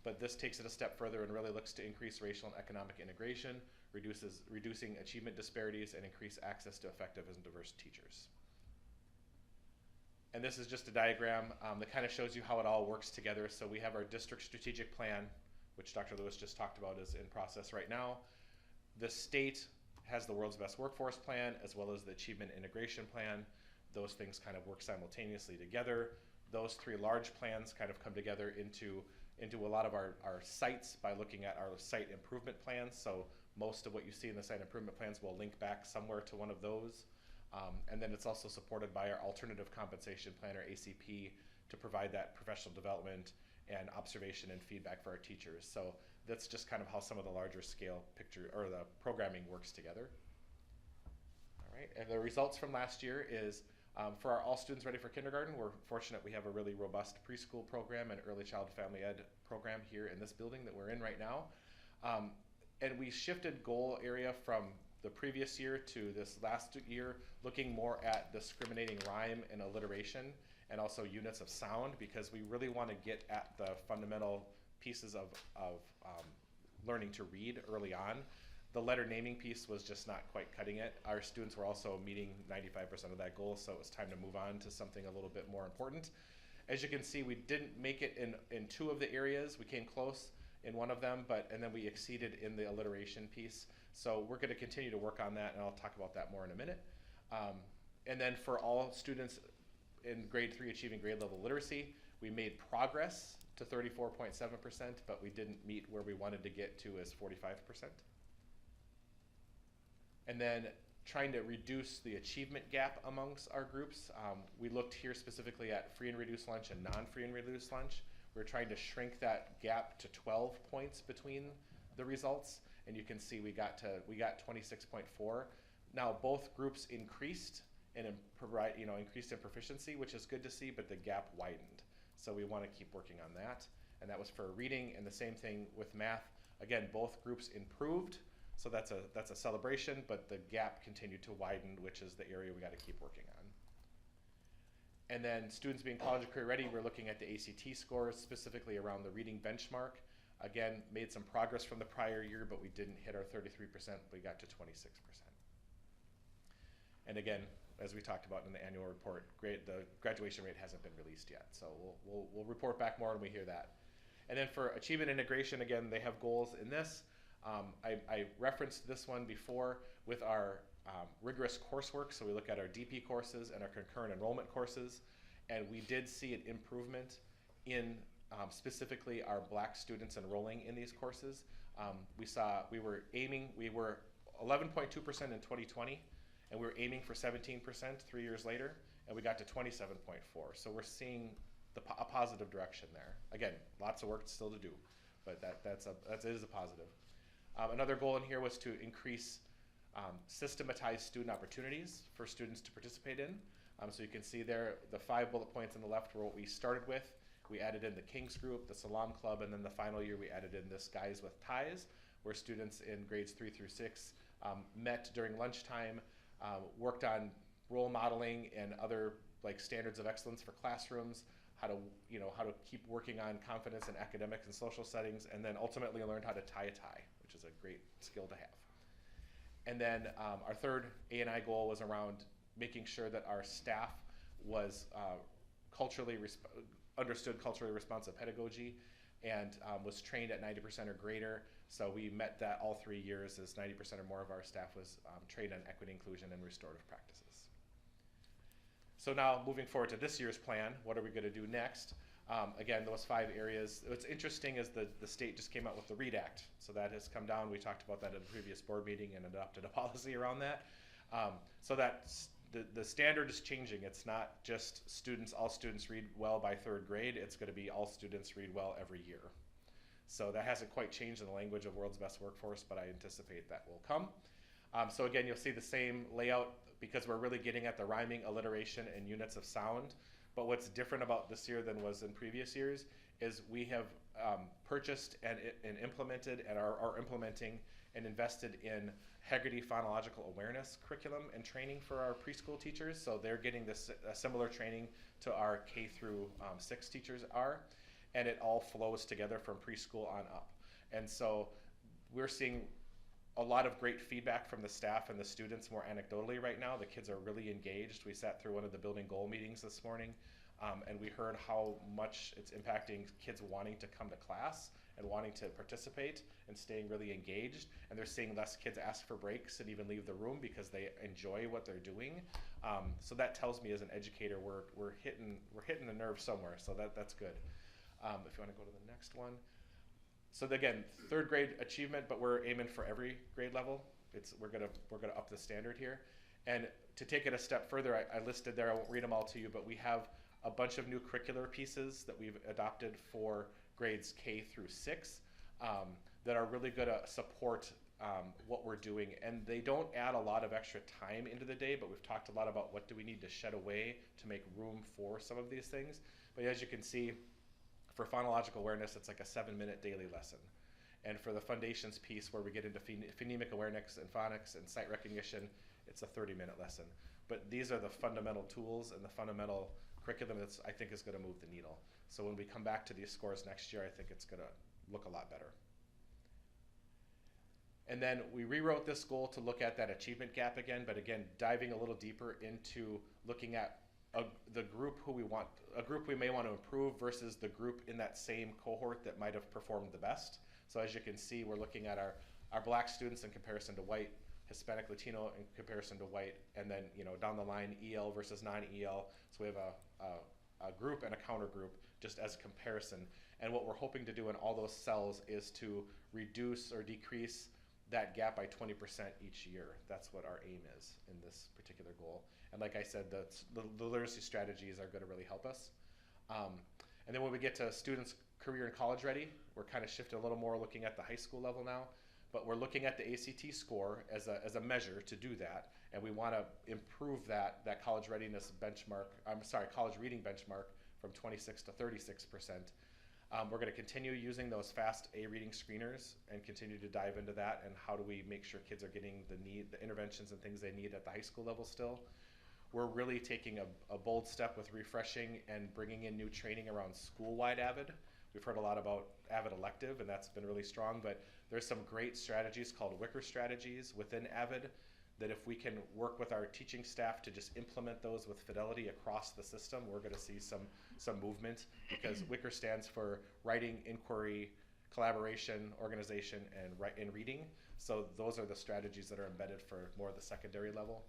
but this takes it a step further and really looks to increase racial and economic integration, reducing achievement disparities, and increase access to effective and diverse teachers. And this is just a diagram that kind of shows you how it all works together. So we have our district strategic plan, which Dr. Lewis just talked about, is in process right now. The state has the World's Best Workforce Plan as well as the Achievement Integration Plan. Those things kind of work simultaneously together. Those 3 large plans kind of come together into a lot of our sites by looking at our site improvement plans. So most of what you see in the site improvement plans will link back somewhere to one of those. And then it's also supported by our Alternative Compensation Plan, or ACP, to provide that professional development and observation and feedback for our teachers. So that's just kind of how some of the larger scale picture or the programming works together. All right, and the results from last year is for our All Students Ready for Kindergarten, we're fortunate we have a really robust preschool program and early child family ed program here in this building that we're in right now. And we shifted goal area from the previous year to this last year, looking more at discriminating rhyme and alliteration and also units of sound, because we really want to get at the fundamental pieces of learning to read early on. The letter naming piece was just not quite cutting it. Our students were also meeting 95% of that goal, so it was time to move on to something a little bit more important. As you can see, we didn't make it in two of the areas. We came close in one of them, and then we exceeded in the alliteration piece. So we're going to continue to work on that, and I'll talk about that more in a minute. And then for all students in grade 3 achieving grade level literacy, we made progress to 34.7%, but we didn't meet where we wanted to get to as 45%. And then trying to reduce the achievement gap amongst our groups. We looked here specifically at free and reduced lunch and non-free and reduced lunch. We're trying to shrink that gap to 12 points between the results, and you can see we got 26.4. Now both groups increased and increased in proficiency, which is good to see, but the gap widened. So we want to keep working on that. And that was for reading, and the same thing with math. Again, both groups improved, so that's a celebration, but the gap continued to widen, which is the area we got to keep working on. And then students being college and career ready, we're looking at the ACT scores, specifically around the reading benchmark. Again, made some progress from the prior year, but we didn't hit our 33%, we got to 26%. And again, as we talked about in the annual report, the graduation rate hasn't been released yet, so we'll report back more when we hear that. And then for achievement integration, again, they have goals in this. I referenced this one before with our rigorous coursework. So we look at our DP courses and our concurrent enrollment courses, and we did see an improvement in specifically our Black students enrolling in these courses. We were 11.2% in 2020, and we were aiming for 17% 3 years later, and we got to 27.4. So we're seeing a positive direction there. Again, lots of work still to do, but that is a positive. Another goal in here was to increase systematized student opportunities for students to participate in. So you can see there, the 5 bullet points on the left were what we started with. We added in the Kings group, the Salam Club, and then the final year we added in this Guys with Ties, where students in grades 3 through 6 met during lunchtime, worked on role modeling and other like standards of excellence for classrooms, how to keep working on confidence in academics and social settings, and then ultimately learned how to tie a tie, which is a great skill to have. And then our third A&I goal was around making sure that our staff was understood culturally responsive pedagogy and was trained at 90% or greater. So we met that all 3 years, as 90% or more of our staff was trained on equity, inclusion, and restorative practices. So now moving forward to this year's plan, what are we going to do next? Again, those 5 areas. What's interesting is the state just came out with the READ Act. So that has come down. We talked about that at the previous board meeting and adopted a policy around that. So that the standard is changing. It's not just all students read well by 3rd grade. It's going to be all students read well every year. So that hasn't quite changed in the language of World's Best Workforce, but I anticipate that will come. So again, you'll see the same layout because we're really getting at the rhyming, alliteration, and units of sound. But what's different about this year than was in previous years is we have purchased and implemented and are implementing and invested in Haggerty phonological awareness curriculum and training for our preschool teachers. So they're getting this similar training to our K through 6 teachers are, and it all flows together from preschool on up. And so we're seeing a lot of great feedback from the staff and the students more anecdotally right now. The kids are really engaged. We sat through one of the building goal meetings this morning, and we heard how much it's impacting kids wanting to come to class and wanting to participate and staying really engaged. And they're seeing less kids ask for breaks and even leave the room because they enjoy what they're doing. So that tells me as an educator we're hitting the nerve somewhere. So that's good. If you want to go to the next one. So again, 3rd grade achievement, but we're aiming for every grade level. We're gonna up the standard here. And to take it a step further, I listed there, I won't read them all to you, but we have a bunch of new curricular pieces that we've adopted for grades K through 6 that are really going to support what we're doing. And they don't add a lot of extra time into the day, but we've talked a lot about what do we need to shed away to make room for some of these things. But as you can see, for phonological awareness, it's like a 7-minute daily lesson. And for the foundations piece, where we get into phonemic awareness and phonics and sight recognition, it's a 30-minute lesson. But these are the fundamental tools and the fundamental curriculum that I think is going to move the needle. So when we come back to these scores next year, I think it's going to look a lot better. And then we rewrote this goal to look at that achievement gap again, but again, diving a little deeper into looking at the group a group we may want to improve versus the group in that same cohort that might have performed the best. So as you can see, we're looking at our black students in comparison to white, Hispanic, Latino in comparison to white, and then down the line EL versus non-EL. So we have a group and a counter group just as comparison. And what we're hoping to do in all those cells is to reduce or decrease that gap by 20% each year. That's what our aim is in this particular goal. And like I said, the literacy strategies are going to really help us. And then when we get to students career and college ready, we're kind of shifting a little more looking at the high school level now, but we're looking at the ACT score as a measure to do that. And we want to improve that college readiness benchmark, college reading benchmark from 26 to 36%. We're going to continue using those fast A reading screeners and continue to dive into that and how do we make sure kids are getting the interventions and things they need at the high school level still. We're really taking a bold step with refreshing and bringing in new training around school-wide AVID. We've heard a lot about AVID elective, and that's been really strong, but there's some great strategies called Wicker strategies within AVID that if we can work with our teaching staff to just implement those with fidelity across the system, we're going to see some movement, because Wicker stands for writing, inquiry, collaboration, organization, and reading. So those are the strategies that are embedded for more of the secondary level.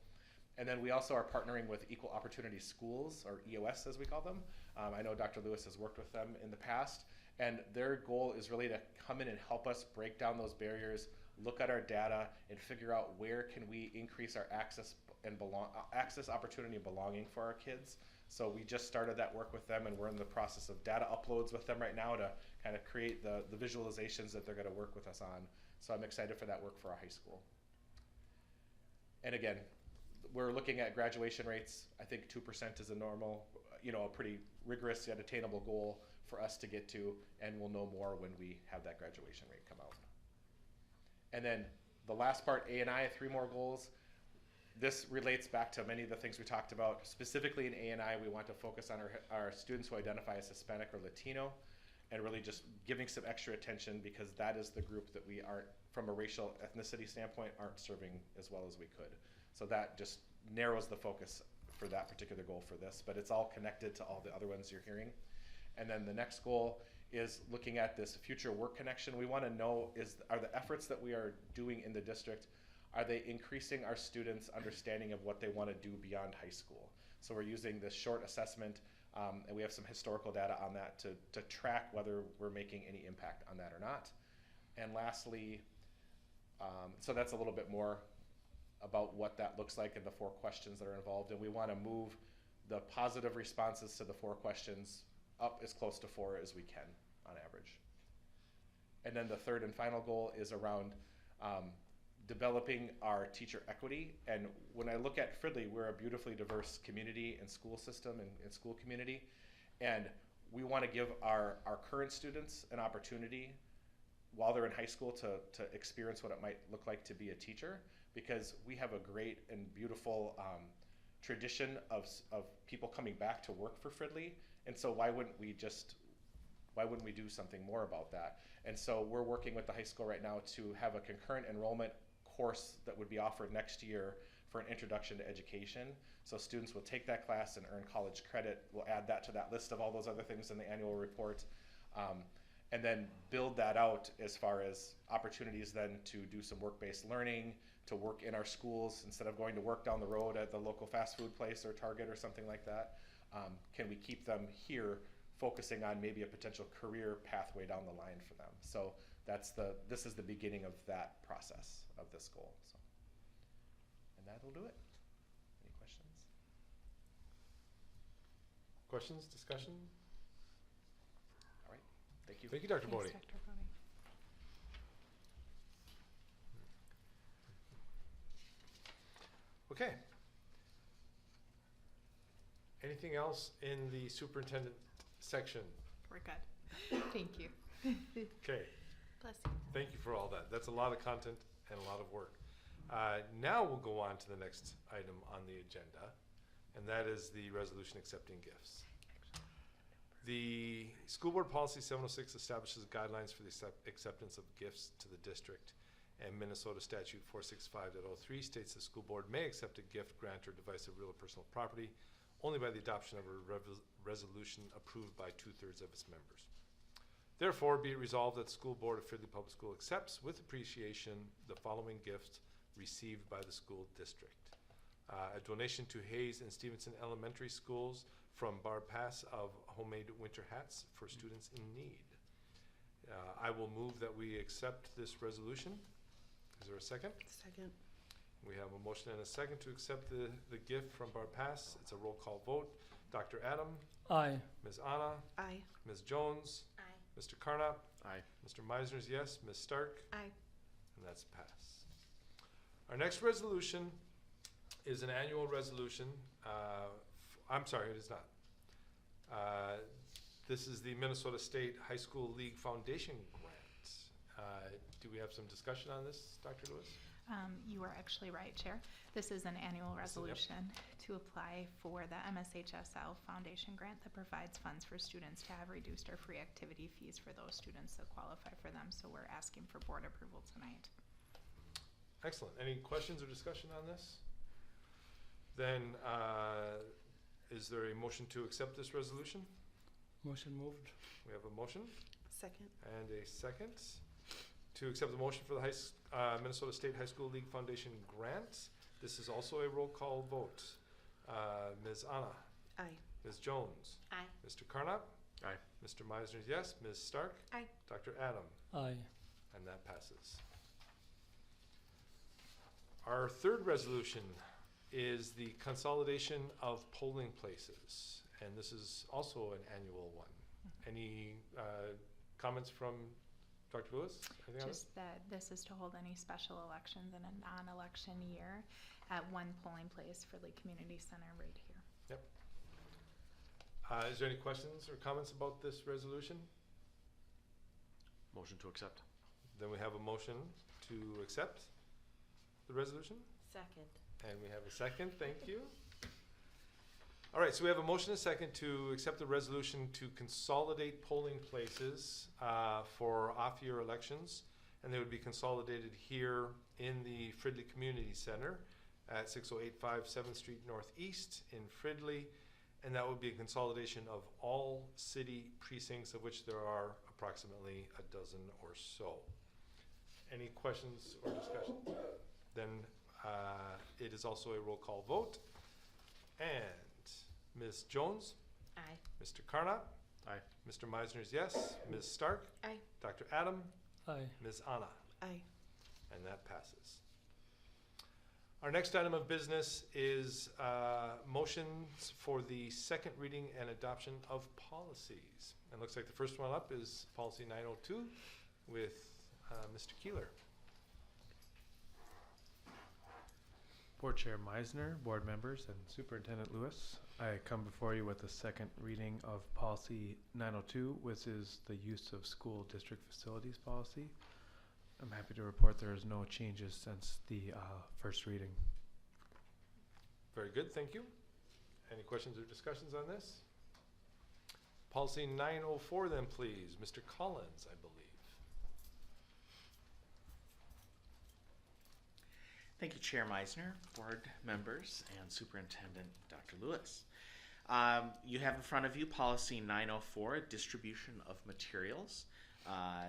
And then we also are partnering with Equal Opportunity Schools, or EOS as we call them. I know Dr. Lewis has worked with them in the past, and their goal is really to come in and help us break down those barriers, look at our data, and figure out where can we increase our access, opportunity, and belonging for our kids. So we just started that work with them, and we're in the process of data uploads with them right now to kind of create the visualizations that they're going to work with us on. So I'm excited for that work for our high school. And again, we're looking at graduation rates. I think 2% is a normal, a pretty rigorous yet attainable goal for us to get to, and we'll know more when we have that graduation rate come out. And then the last part, A&I, 3 more goals. This relates back to many of the things we talked about. Specifically in A&I, we want to focus on our students who identify as Hispanic or Latino, and really just giving some extra attention, because that is the group that we aren't, from a racial ethnicity standpoint, aren't serving as well as we could. So that just narrows the focus for that particular goal for this, but it's all connected to all the other ones you're hearing. And then the next goal is looking at this future work connection. We want to know, are the efforts that we are doing in the district, are they increasing our students' understanding of what they want to do beyond high school? So we're using this short assessment, and we have some historical data on that to track whether we're making any impact on that or not. And lastly, so that's a little bit more about what that looks like and the 4 questions that are involved. And we want to move the positive responses to the 4 questions up as close to 4 as we can on average. And then the third and final goal is around developing our teacher equity. And when I look at Fridley, we're a beautifully diverse community and school system and school community. And we want to give our current students an opportunity while they're in high school to experience what it might look like to be a teacher, because we have a great and beautiful tradition of people coming back to work for Fridley. And so why wouldn't we do something more about that? And so we're working with the high school right now to have a concurrent enrollment course that would be offered next year for an introduction to education. So students will take that class and earn college credit. We'll add that to that list of all those other things in the annual report. And then build that out as far as opportunities then to do some work-based learning, to work in our schools instead of going to work down the road at the local fast food place or Target or something like that. Can we keep them here focusing on maybe a potential career pathway down the line for them? So this is the beginning of that process of this goal. So, and that'll do it. Any questions? Questions, discussion? All right, thank you. Thank you, Dr. Thanks, Bodie. Dr. Bodie. Okay. Anything else in the superintendent section? We're good. Thank you. Okay. Bless you. Thank you for all that. That's a lot of content and a lot of work. Now we'll go on to the next item on the agenda, and that is the resolution accepting gifts. The School Board Policy 706 establishes guidelines for the acceptance of gifts to the district, and Minnesota Statute 465.03 states the school board may accept a gift, grant, or device of real or personal property only by the adoption of a resolution approved by 2/3 of its members. Therefore, be it resolved that the School Board of Fridley Public School accepts with appreciation the following gifts received by the school district. A donation to Hayes and Stevenson Elementary Schools from Barb Pass of homemade winter hats for students in need. I will move that we accept this resolution. Is there a second? Second. We have a motion and a second to accept the gift from Barb Pass. It's a roll call vote. Dr. Adam? Aye. Ms. Anna? Aye. Ms. Jones? Aye. Mr. Carnop? Aye. Mr. Meisner's yes. Ms. Stark? Aye. And that's pass. Our next resolution is an annual resolution. I'm sorry, it is not. This is the Minnesota State High School League Foundation grant. Do we have some discussion on this, Dr. Lewis? You are actually right, Chair. This is an annual resolution to apply for the MSHSL Foundation grant that provides funds for students to have reduced or free activity fees for those students that qualify for them. So we're asking for board approval tonight. Excellent. Any questions or discussion on this? Then, is there a motion to accept this resolution? Motion moved. We have a motion Second. and a second to accept the motion for the Minnesota State High School League Foundation grant. This is also a roll call vote. Ms. Anna? Aye. Ms. Jones? Aye. Mr. Carnop? Aye. Mr. Meisner's yes. Ms. Stark? Aye. Dr. Adam? Aye. And that passes. Our third resolution is the consolidation of polling places, and this is also an annual one. Any comments from Dr. Lewis? Anything on this? Just that this is to hold any special elections in a non-election year at one polling place for the community center right here. Yep. Is there any questions or comments about this resolution? Motion to accept. Then we have a motion to accept the resolution, Second. and we have a second. Thank you. All right, so we have a motion and a second to accept the resolution to consolidate polling places for off-year elections, and they would be consolidated here in the Fridley Community Center at 6085 7th Street Northeast in Fridley, and that would be a consolidation of all city precincts, of which there are approximately a dozen or so. Any questions or discussion? Then it is also a roll call vote. And Ms. Jones? Aye. Mr. Carnop? Aye. Mr. Meisner's yes. Ms. Stark? Aye. Dr. Adam? Aye. Ms. Anna? Aye. And that passes. Our next item of business is motions for the second reading and adoption of policies. And it looks like the first one up is policy 902 with Mr. Keeler. Board Chair Meisner, board members, and Superintendent Lewis, I come before you with the second reading of policy 902, which is the use of school district facilities policy. I'm happy to report there is no changes since the first reading. Very good, thank you. Any questions or discussions on this? Policy 904 then, please. Mr. Collins, I believe. Thank you, Chair Meisner, board members, and Superintendent Dr. Lewis. You have in front of you policy 904, distribution of materials. I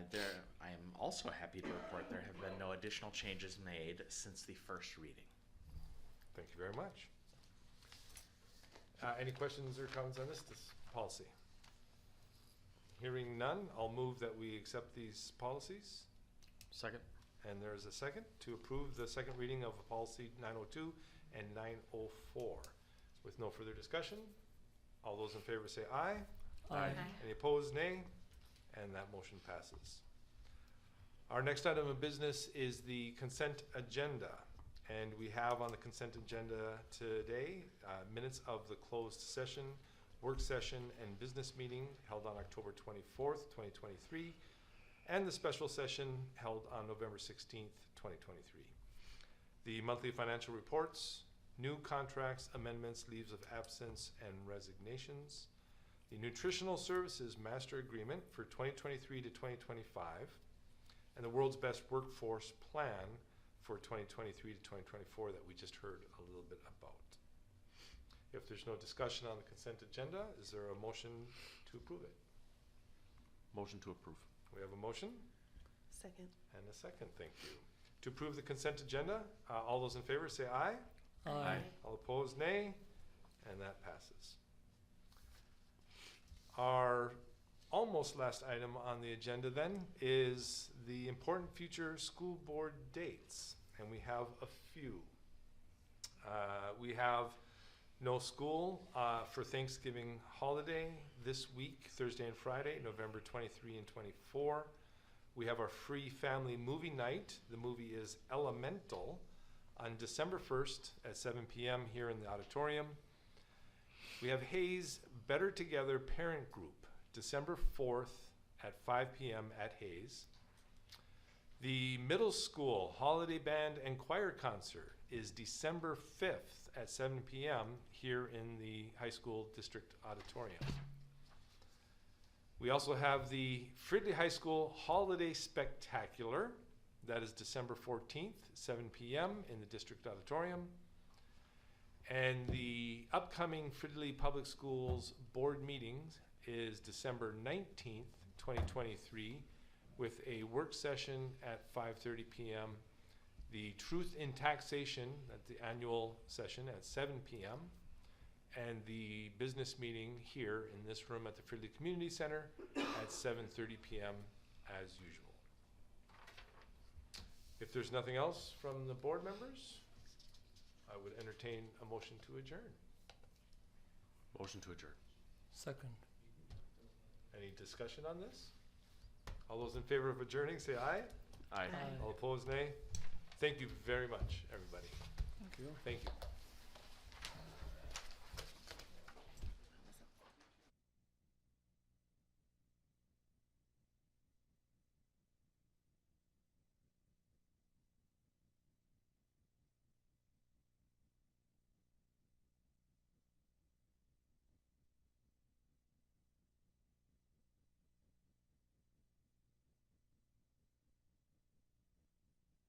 am also happy to report there have been no additional changes made since the first reading. Thank you very much. Any questions or comments on this policy? Hearing none, I'll move that we accept these policies. Second. And there is a second to approve the second reading of policy 902 and 904. With no further discussion, All those in favor say aye. Aye. Any opposed, nay? And that motion passes. Our next item of business is the consent agenda. And we have on the consent agenda today minutes of the closed session, work session, and business meeting held on October 24th, 2023, and the special session held on November 16th, 2023. The monthly financial reports, new contracts, amendments, leaves of absence, and resignations, the Nutritional Services Master Agreement for 2023 to 2025, and the World's Best Workforce Plan for 2023 to 2024 that we just heard a little bit about. If there's no discussion on the consent agenda, is there a motion to approve it? Motion to approve. We have a motion Second. and a second, thank you. To approve the consent agenda, all those in favor say aye. Aye. All opposed, nay, and that passes. Our almost last item on the agenda then is the important future school board dates, and we have a few. We have no school for Thanksgiving holiday this week, Thursday and Friday, November 23 and 24. We have our free family movie night. The movie is Elemental on December 1st at 7 p.m. here in the auditorium. We have Hayes Better Together Parent Group, December 4th at 5 p.m. at Hayes. The middle school holiday band and choir concert is December 5th at 7 p.m. here in the high school district auditorium. We also have the Fridley High School Holiday Spectacular. That is December 14th, 7 p.m. in the district auditorium. And the upcoming Fridley Public Schools board meetings is December 19th, 2023, with a work session at 5:30 p.m. The Truth in Taxation at the annual session at 7 p.m. and the business meeting here in this room at the Fridley Community Center at 7:30 p.m. as usual. If there's nothing else from the board members, I would entertain a motion to adjourn. Motion to adjourn. Second. Any discussion on this? All those in favor of adjourning, say aye. Aye. Aye. All opposed, nay. Thank you very much, everybody. Thank you. Thank you.